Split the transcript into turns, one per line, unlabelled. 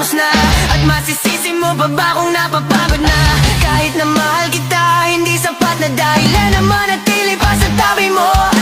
tapos na? At masisisi mo pa ba kung napapagod na? Kahit na mahal kita, hindi sapat na dahilan na manatili pa sa tabi mo.